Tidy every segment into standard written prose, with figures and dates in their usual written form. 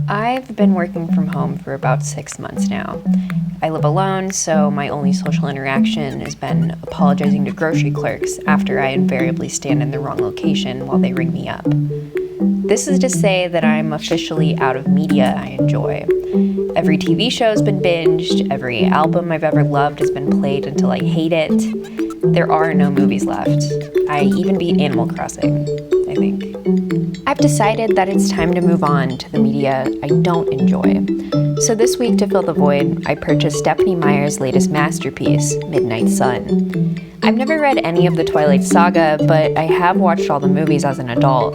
I've been working from home for about 6 months now. I live alone, so my only social interaction has been apologizing to grocery clerks after I invariably stand in the wrong location while they ring me up. This is to say that I'm officially out of media I enjoy. Every TV show's been binged, every album I've ever loved has been played until I hate it. There are no movies left. I even beat Animal Crossing, I think. I've decided that it's time to move on to the media I don't enjoy. So this week, to fill the void, I purchased Stephanie Meyer's latest masterpiece, Midnight Sun. I've never read any of the Twilight saga, but I have watched all the movies as an adult.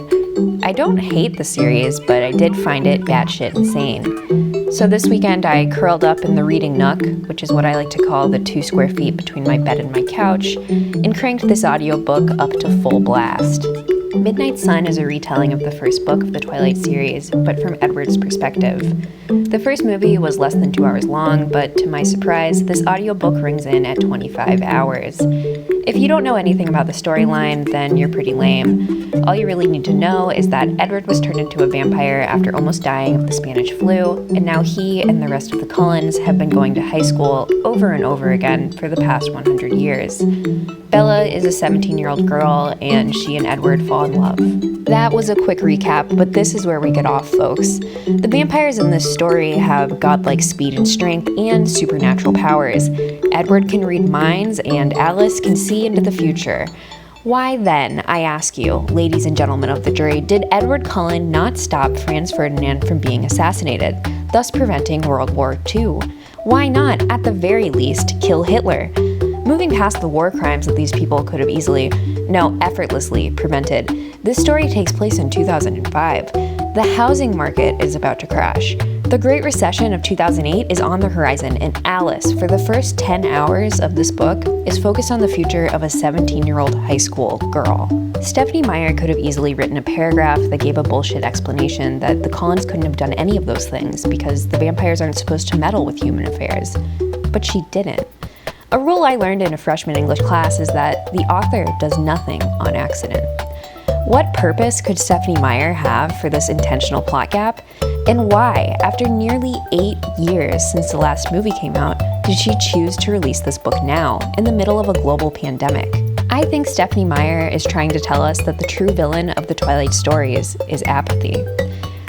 I don't hate the series, but I did find it batshit insane. So this weekend I curled up in the reading nook, which is what I like to call the 2 square feet between my bed and my couch, and cranked this audiobook up to full blast. Midnight Sun is a retelling of the first book of the Twilight series, but from Edward's perspective. The first movie was less than 2 hours long, but to my surprise, this audiobook rings in at 25 hours. If you don't know anything about the storyline, then you're pretty lame. All you really need to know is that Edward was turned into a vampire after almost dying of the Spanish flu, and now he and the rest of the Cullens have been going to high school over and over again for the past 100 years. Bella is a 17-year-old girl, and she and Edward fall in love. That was a quick recap, but this is where we get off, folks. The vampires in this story have godlike speed and strength and supernatural powers. Edward can read minds, and Alice can see into the future. Why then, I ask you, ladies and gentlemen of the jury, did Edward Cullen not stop Franz Ferdinand from being assassinated, thus preventing World War II? Why not, at the very least, kill Hitler? Moving past the war crimes that these people could have effortlessly prevented, this story takes place in 2005. The housing market is about to crash. The Great Recession of 2008 is on the horizon, and Alice, for the first 10 hours of this book, is focused on the future of a 17-year-old high school girl. Stephanie Meyer could have easily written a paragraph that gave a bullshit explanation that the Cullens couldn't have done any of those things because the vampires aren't supposed to meddle with human affairs. But she didn't. A rule I learned in a freshman English class is that the author does nothing on accident. What purpose could Stephanie Meyer have for this intentional plot gap? And why, after nearly 8 years since the last movie came out, did she choose to release this book now, in the middle of a global pandemic? I think Stephanie Meyer is trying to tell us that the true villain of the Twilight stories is apathy.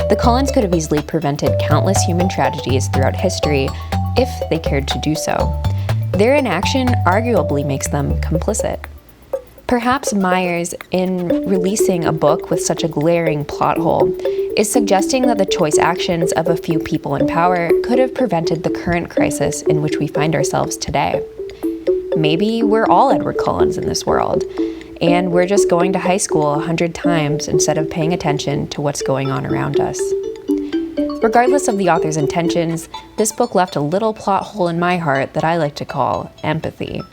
The Cullens could have easily prevented countless human tragedies throughout history if they cared to do so. Their inaction arguably makes them complicit. Perhaps Myers, in releasing a book with such a glaring plot hole, is suggesting that the choice actions of a few people in power could have prevented the current crisis in which we find ourselves today. Maybe we're all Edward Cullens in this world, and we're just going to high school 100 times instead of paying attention to what's going on around us. Regardless of the author's intentions, this book left a little plot hole in my heart that I like to call empathy.